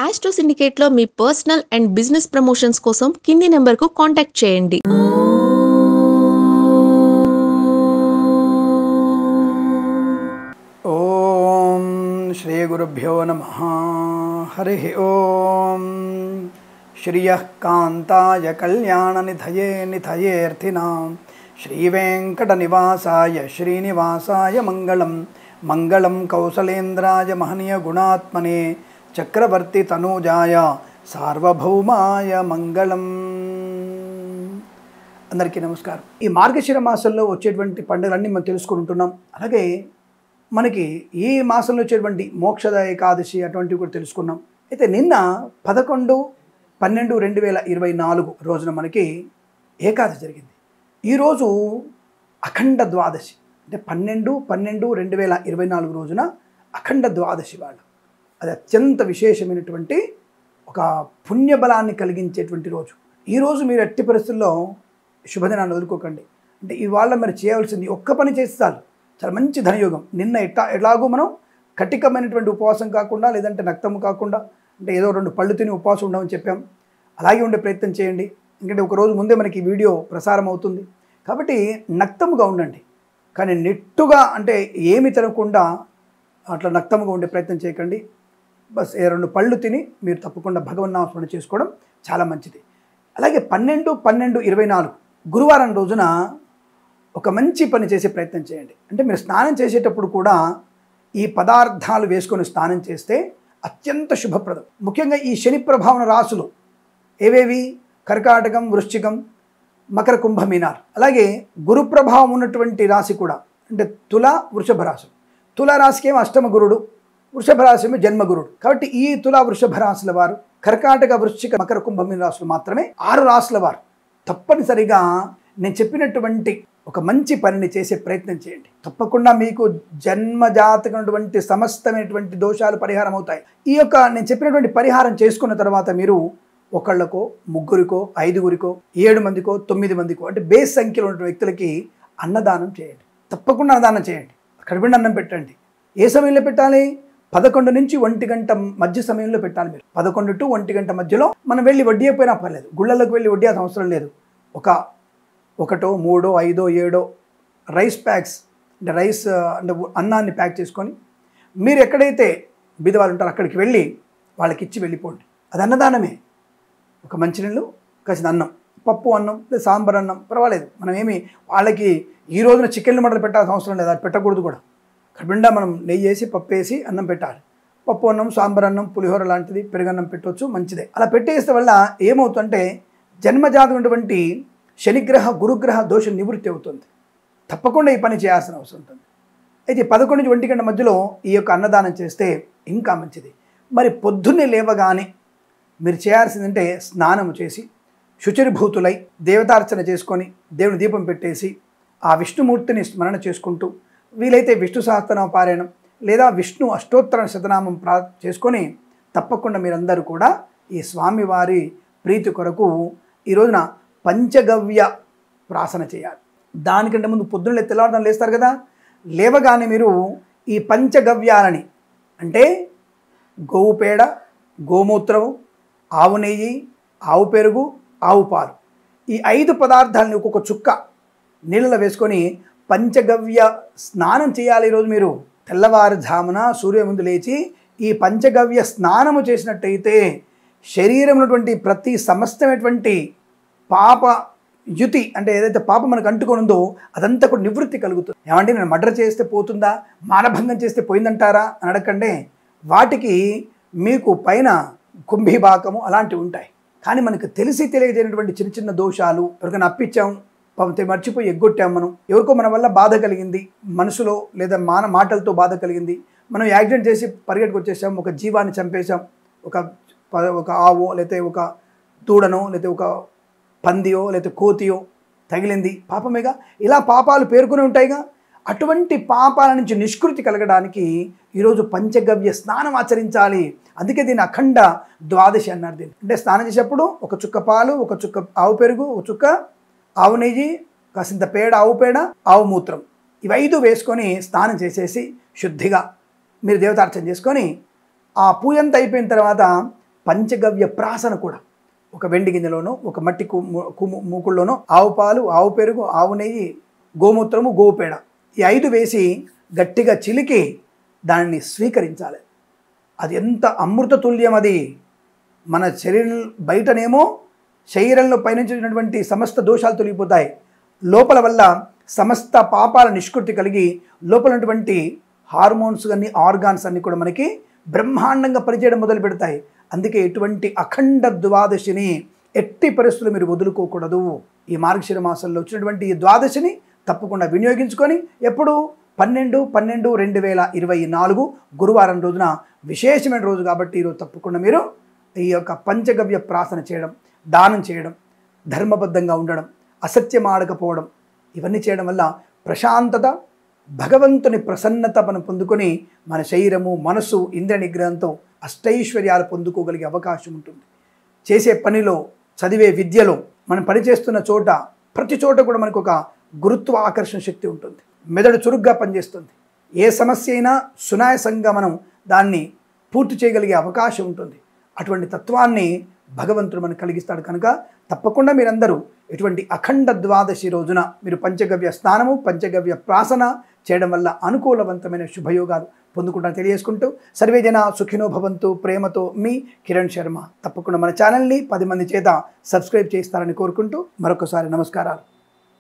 Astro సిండికేట్లో మీ personal and business promotions కోసం కింది నెంబర్కు కాంటాక్ట్ చేయండి. ఓం శ్రీ గురుభ్యో నమః. హరి ఓం. శ్రియః కాంతాయ కళ్యాణ నిధయే నిధయేర్థినాం శ్రీవేంకట నివాసాయ శ్రీనివాసాయ మంగళం. మంగళం కౌసలేంద్రాయ మహనీయ గుణాత్మనే చక్రవర్తి తనూజాయ సార్వభౌమాయ మంగళం. అందరికీ నమస్కారం. ఈ మార్గశిర మాసంలో వచ్చేటువంటి పండుగలన్నీ మనం తెలుసుకుంటున్నాం. అలాగే మనకి ఈ మాసంలో వచ్చేటువంటి మోక్షద ఏకాదశి అటువంటివి కూడా తెలుసుకున్నాం. అయితే నిన్న 11/12/2024 రోజున మనకి ఏకాదశి జరిగింది. ఈరోజు అఖండ ద్వాదశి, అంటే 12/12/2024 రోజున అఖండ ద్వాదశి వాళ్ళు. అది అత్యంత విశేషమైనటువంటి ఒక పుణ్యబలాన్ని కలిగించేటువంటి రోజు. ఈరోజు మీరు ఎట్టి పరిస్థితుల్లో శుభదినాన్ని వదులుకోకండి. అంటే ఇవాళ మీరు చేయవలసింది ఒక్క పని చేస్తే చాలు, చాలా మంచి ధనయోగం. నిన్న ఎలాగో మనం కటికమైనటువంటి ఉపవాసం కాకుండా, లేదంటే నక్తము కాకుండా, అంటే ఏదో 2 పళ్ళు తిని ఉపవాసం ఉండమని చెప్పాం. అలాగే ఉండే ప్రయత్నం చేయండి. ఎందుకంటే ఒకరోజు ముందే మనకి వీడియో ప్రసారం అవుతుంది కాబట్టి నక్తముగా ఉండండి. కానీ నెట్టుగా అంటే ఏమి తినకుండా అట్లా నక్తముగా ఉండే ప్రయత్నం చేయకండి. బస్ 2 పళ్ళు తిని మీరు తప్పకుండా భగవన్నామస్మరణ చేసుకోవడం చాలా మంచిది. అలాగే 12/12/24 గురువారం రోజున ఒక మంచి పని చేసే ప్రయత్నం చేయండి. అంటే మీరు స్నానం చేసేటప్పుడు కూడా ఈ పదార్థాలు వేసుకొని స్నానం చేస్తే అత్యంత శుభప్రదం. ముఖ్యంగా ఈ శని ప్రభావన రాశులు ఏవేవి? కర్కాటకం, వృశ్చికం, మకర, కుంభ, మీనాలు. అలాగే గురు ప్రభావం ఉన్నటువంటి రాశి కూడా అంటే తుల, వృషభ రాశులు. తుల రాశికి ఏమో అష్టమ గురుడు, వృషభ రాశి ఏమో జన్మగురుడు. కాబట్టి ఈ తుల, వృషభ రాశుల వారు, కర్కాటక, వృశ్చిక, మకర, కుంభ, మీన రాశులు మాత్రమే 6 రాశుల వారు తప్పనిసరిగా నేను చెప్పినటువంటి ఒక మంచి పనిని చేసే ప్రయత్నం చేయండి. తప్పకుండా మీకు జన్మజాతకమైనటువంటి సమస్తమైనటువంటి దోషాలు పరిహారం అవుతాయి. ఈ యొక్క నేను చెప్పినటువంటి పరిహారం చేసుకున్న తర్వాత మీరు ఒకళ్ళకో, ముగ్గురికో, 5గురికో, 7 మందికో, 9 మందికో, అంటే బేస్ సంఖ్యలో ఉన్న వ్యక్తులకి అన్నదానం చేయండి. తప్పకుండా అన్నదానం చేయండి. కడుపుండి అన్నం పెట్టండి. ఏ సమయంలో పెట్టాలి? 11 నుంచి 1 గంట మధ్య సమయంలో పెట్టాలి. మీరు 11 to 1 గంట మధ్యలో మనం వెళ్ళి వడ్డీ అయిపోయినా పర్లేదు, గుళ్ళలోకి వెళ్ళి వడ్డీ అవసరం లేదు. ఒక 1, 3, 5, 7 రైస్ ప్యాక్స్, అంటే రైస్ అంటే అన్నాన్ని ప్యాక్ చేసుకొని మీరు ఎక్కడైతే బీదవాళ్ళు ఉంటారో అక్కడికి వెళ్ళి వాళ్ళకి ఇచ్చి వెళ్ళిపోండి. అది అన్నదానమే. ఒక మంచినీళ్ళు, కాసిన అన్నం, పప్పు అన్నం లేదా సాంబార్ అన్నం పర్వాలేదు. మనం ఏమి వాళ్ళకి ఈ రోజున చికెన్లు మటలు పెట్టాల్సిన అవసరం లేదు, అది పెట్టకూడదు కూడా. కడుపుండా మనం నెయ్యి వేసి, పప్పు వేసి అన్నం పెట్టాలి. పప్పు అన్నం, సాంబార్ అన్నం, పులిహోర లాంటిది, పెరుగన్నం పెట్టవచ్చు, మంచిదే. అలా పెట్టేస్తే వల్ల ఏమవుతుందంటే జన్మజాతమైనటువంటి శనిగ్రహ, గురుగ్రహ దోషం నివృత్తి అవుతుంది. తప్పకుండా ఈ పని చేయాల్సిన అవసరం ఉంటుంది. అయితే 11 నుంచి 1 గంట మధ్యలో ఈ యొక్క అన్నదానం చేస్తే ఇంకా మంచిది. మరి పొద్దున్నే లేవగానే మీరు చేయాల్సిందంటే స్నానం చేసి శుచిర్భూతులై దేవతార్చన చేసుకొని దేవుని దీపం పెట్టేసి ఆ విష్ణుమూర్తిని స్మరణ చేసుకుంటూ, వీలైతే విష్ణు సహస్రనామ పారాయణం లేదా విష్ణు అష్టోత్తర శతనామం చేసుకొని తప్పకుండా మీరందరూ కూడా ఈ స్వామివారి ప్రీతి కొరకు ఈ రోజున పంచగవ్య ప్రాసన చేయాలి. దానికంటే ముందు పొద్దున్న తెల్లవారుజామున లేస్తారు కదా, లేవగానే మీరు ఈ పంచగవ్యాలని, అంటే గోవు పేడ, గోమూత్రము, ఆవు నెయ్యి, ఆవు పెరుగు, ఆవు పాలు, ఈ 5 పదార్థాలని ఒక్కొక్క చుక్క నీళ్ళలో వేసుకొని పంచగవ్య స్నానం చేయాలి. ఈరోజు మీరు తెల్లవారుజామున సూర్య ముందు లేచి ఈ పంచగవ్య స్నానము చేసినట్టయితే శరీరంలో ఉన్నటువంటి ప్రతి సమస్తమైనటువంటి పాప యుతి, అంటే ఏదైతే పాపం మనకు అంటుకొని ఉందో అదంతా కూడా నివృత్తి కలుగుతుంది. ఏమంటే నేను మర్డర్ చేస్తే పోతుందా, మానభంగం చేస్తే పోయిందంటారా అని అడగండి. వాటికి మీకు పైన కుంభీబాకము అలాంటివి ఉంటాయి. కానీ మనకు తెలిసి తెలియజేయనటువంటి చిన్న చిన్న దోషాలు, ఎవరికైనా అప్పిచ్చాం, మర్చిపోయి ఎగ్గొట్టాం, మనం ఎవరికో మన వల్ల బాధ కలిగింది, మనసులో లేదా మాటలతో బాధ కలిగింది, మనం యాక్సిడెంట్ చేసి పరిగెట్టుకు వచ్చేసాం, ఒక జీవాన్ని చంపేశాం, ఒక ఆవో లేకపోతే ఒక దూడనో లేకపోతే ఒక పందియో లేకపోతే కోతియో తగిలింది, పాపమేగా. ఇలా పాపాలు పేర్కొని ఉంటాయిగా. అటువంటి పాపాల నుంచి నిష్కృతి కలగడానికి ఈరోజు పంచగవ్య స్నానం ఆచరించాలి. అందుకే దీన్ని అఖండ ద్వాదశి అన్నారు. దీన్ని అంటే స్నానం చేసేటప్పుడు ఒక చుక్క పాలు, ఒక చుక్క ఆవు పెరుగు, ఒక చుక్క ఆవు నెయ్యి, కాసింత పేడ, ఆవు పేడ, ఆవు మూత్రం, ఇవి 5 వేసుకొని స్నానం చేసేసి శుద్ధిగా మీరు దేవతార్చన చేసుకొని ఆ పూజ అంతా అయిపోయిన తర్వాత పంచగవ్య ప్రాసన కూడా ఒక వెండి గిన్నెలోనో ఒక మట్టి మూకుల్లోనో ఆవు పాలు, ఆవు పెరుగు, ఆవు నెయ్యి, గోమూత్రము, గోవు పేడ ఈ 5 వేసి గట్టిగా చిలికి దానిని స్వీకరించాలి. అది ఎంత అమృత తుల్యం. అది మన శరీరం బయటనేమో శరీరంలో పయనించినటువంటి సమస్త దోషాలు తొలగిపోతాయి. లోపల వల్ల సమస్త పాపాల నిష్కృతి కలిగి లోపల ఉన్నటువంటి హార్మోన్స్ అన్ని ఆర్గాన్స్ అన్నీ కూడా మనకి బ్రహ్మాండంగా పనిచేయడం మొదలు పెడతాయి. అందుకే ఎటువంటి అఖండ ద్వాదశిని ఎట్టి పరిస్థితులు మీరు వదులుకోకూడదు. ఈ మార్గశిర మాసంలో వచ్చినటువంటి ఈ ద్వాదశిని తప్పకుండా వినియోగించుకొని ఎప్పుడు 12/12/2024 గురువారం రోజున విశేషమైన రోజు కాబట్టి ఈరోజు తప్పకుండా మీరు ఈ యొక్క పంచగవ్య ప్రాసన చేయడం, దానం చేయడం, ధర్మబద్ధంగా ఉండడం, అసత్యం ఆడకపోవడం ఇవన్నీ చేయడం వల్ల ప్రశాంతత, భగవంతుని ప్రసన్నత మనం పొందుకొని మన శరీరము, మనసు, ఇంద్రియ నిగ్రహంతో అష్టైశ్వర్యాలు పొందుకోగలిగే అవకాశం ఉంటుంది. చేసే పనిలో, చదివే విద్యలో, మనం పనిచేస్తున్న చోట ప్రతి చోట కూడా మనకు ఒక గురుత్వ ఆకర్షణ శక్తి ఉంటుంది. మెదడు చురుగ్గా పనిచేస్తుంది. ఏ సమస్య అయినా సునాయాసంగా మనం దాన్ని పూర్తి చేయగలిగే అవకాశం ఉంటుంది. అటువంటి తత్వాన్ని భగవంతుడు మనకు కలిగిస్తాడు. కనుక తప్పకుండా మీరందరూ ఇటువంటి అఖండ ద్వాదశి రోజున మీరు పంచగవ్య స్నానము, పంచగవ్య ప్రాసన చేయడం వల్ల అనుకూలవంతమైన శుభయోగాలు పొందుకుంటాను తెలియజేసుకుంటూ సర్వే జన సుఖినో భవంతు. ప్రేమతో మీ కిరణ్ శర్మ. తప్పకుండా మన ఛానల్ని 10 మంది చేత సబ్స్క్రైబ్ చేస్తారని కోరుకుంటూ మరొకసారి నమస్కారాలు.